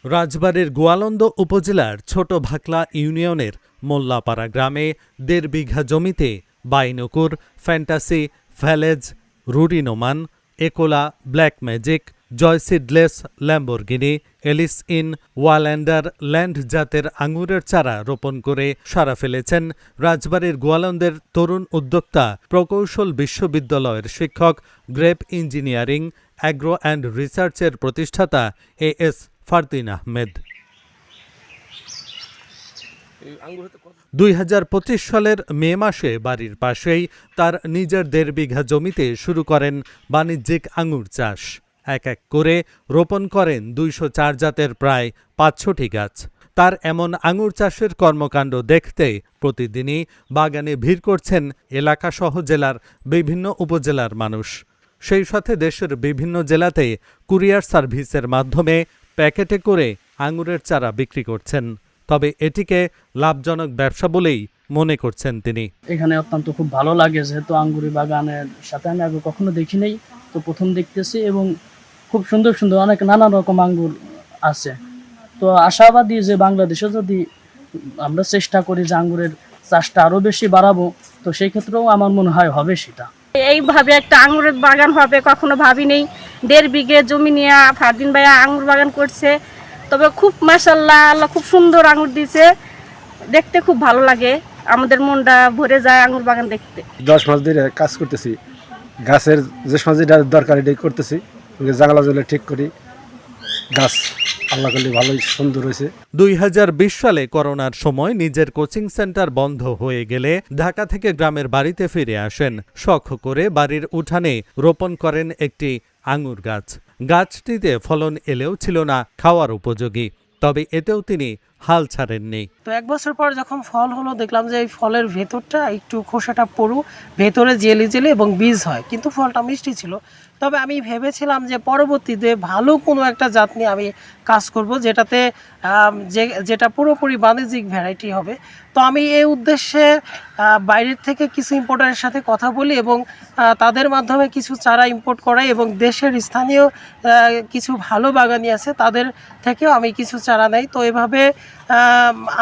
রাজবাড়ীর গোয়ালন্দ উপজেলার ছোট ভাকলা ইউনিয়নের মোল্লাপাড়া গ্রামে ১.৫ বিঘা জমিতে বাইনকুর, ফ্যান্টাসি, ভ্যালেজ, রুডিনোমান, একোলা, ব্ল্যাক ম্যাজিক, জয়সিডলেস, Lamborghini, Alice in, wonder land জাতের আঙুরের চারা রোপণ করে সাড়া ফেলেছেন রাজবাড়ীর গোয়ালন্দের তরুণ উদ্যোক্তা, প্রকৌশল বিশ্ববিদ্যালয়ের শিক্ষক, গ্রেপ ইঞ্জিনিয়ারিং, অ্যাগ্রো অ্যান্ড রিসার্চের প্রতিষ্ঠাতা এএস ফারদিন আহমেদ। ২০২৫ সালের মে মাসে বাড়ির পাশেই তার নিজের ১.৫ বিঘা জমিতে শুরু করেন বাণিজ্যিক আঙুর চাষ। এক এক করে রোপণ করেন ২০৪ জাতের প্রায় ৫০০টি গাছ। তার এমন আঙুর চাষের কর্মকাণ্ড দেখতে প্রতিদিনই বাগানে ভিড় করছেন এলাকাসহ জেলার বিভিন্ন উপজেলার মানুষ। সেই সাথে দেশের বিভিন্ন জেলাতে কুরিয়ার সার্ভিসের মাধ্যমে প্যাকেটে করে আঙুরের চারা বিক্রি করছেন। তবে এটিকে লাভজনক ব্যবসা বলেই মনে করছেন তিনি। এখানে অত্যন্ত খুব ভালো লাগে, যেহেতু আঙ্গুরি বাগানের সাথে আমি আগে কখনো দেখি নাই, তো প্রথম দেখতেছি এবং খুব সুন্দর সুন্দর অনেক নানা রকম আঙ্গুর আছে। তো আশাবাদী যে বাংলাদেশে যদি আমরা চেষ্টা করি যে আঙ্গুরের চাষটা আরও বেশি বাড়াবো, তো সেই ক্ষেত্রেও আমার মনে হয় হবে সেটা। এইভাবে একটা আঙ্গুরের বাগান হবে কখনো ভাবি নেই। ১.৫ বিঘে জমি নিয়ে ফারদিন ভাইয়া আঙ্গুর বাগান করছে। তবে খুব মাশাআল্লাহ, আল্লাহ খুব সুন্দর আঙ্গুর দিয়েছে, দেখতে খুব ভালো লাগে, আমাদের মনটা ভরে যায় আঙ্গুর বাগান দেখতে। 10 মাস ধরে কাজ করতেছি, গাছের যে সময় যেটা দরকার এটাই করতেছি, জাগালা জলে ঠিক করি, গাছ আল্লাহ করলে ভালোই সুন্দর হয়েছে। ২০২০ সালে করোনার সময় নিজের কোচিং সেন্টার বন্ধ হয়ে গেলে ঢাকা থেকে গ্রামের বাড়িতে ফিরে আসেন। শখ করে বাড়ির উঠানে রোপণ করেন একটি আঙুর গাছ। গাছটিতে ফলন এলেও ছিল না খাওয়ার উপযোগী, তবে এতেও তিনি হাল ছাড়েননি। তো 1 বছর পর যখন ফল হলো, দেখলাম যে এই ফলের ভেতরটা একটু খোসাটা পুরু, ভেতরে জেলি জেলি এবং বীজ হয়, কিন্তু ফলটা মিষ্টি ছিল। তবে আমি ভেবেছিলাম যে পরবর্তীতে ভালো কোনো একটা জাত নিয়ে আমি কাজ করব, যেটাতে যেটা পুরোপুরি বাণিজ্যিক ভ্যারাইটি হবে। তো আমি এই উদ্দেশ্যে বাইরের থেকে কিছু ইম্পোর্টারের সাথে কথা বলি এবং তাদের মাধ্যমে কিছু চারা ইম্পোর্ট করাই এবং দেশের স্থানীয় কিছু ভালো বাগানি আছে তাদের থেকেও আমি কিছু চারা নেই। তো এভাবে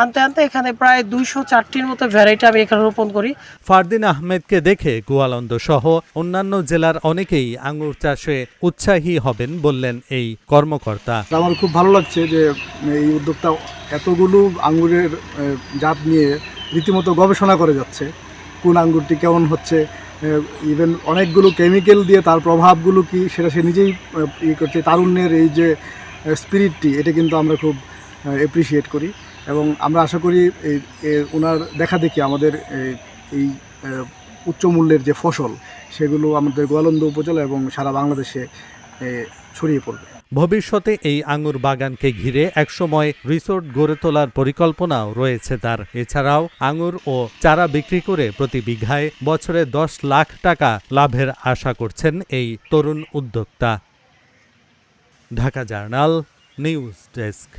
আনতে আনতে এখানে প্রায় ২০৪টির মতো ভ্যারাইটি আমি এখানে রোপণ করি। ফারদিন আহমেদকে দেখে গোয়ালন্দ সহ অন্যান্য জেলার অনেকেই আঙুর চাষে উৎসাহী হবেন বললেন এই কর্মকর্তা। আমার খুব ভালো লাগছে যে এই উদ্যোক্তা এতগুলো আঙ্গুরের জাত নিয়ে রীতিমতো গবেষণা করে যাচ্ছে, কোন আঙ্গুরটি কেমন হচ্ছে, ইভেন অনেকগুলো কেমিক্যাল দিয়ে তার প্রভাবগুলো কি সেটা সে নিজেই করছে। তারুণ্যের এই যে স্পিরিটটি, এটা কিন্তু আমরা খুব অ্যাপ্রিসিয়েট করি এবং আমরা আশা করি ওনার দেখা দেখি আমাদের এই উচ্চ মূল্যের যে ফসল সেগুলো আমাদের গোয়ালন্দ উপজেলা এবং সারা বাংলাদেশে ছড়িয়ে পড়বে। ভবিষ্যতে এই আঙুর বাগানকে ঘিরে একসময় রিসোর্ট গড়ে তোলার পরিকল্পনাও রয়েছে তার। এছাড়াও আঙুর ও চারা বিক্রি করে প্রতি বিঘায় বছরে 10 লাখ টাকা লাভের আশা করছেন এই তরুণ উদ্যোক্তা। Dhaka journal news desk.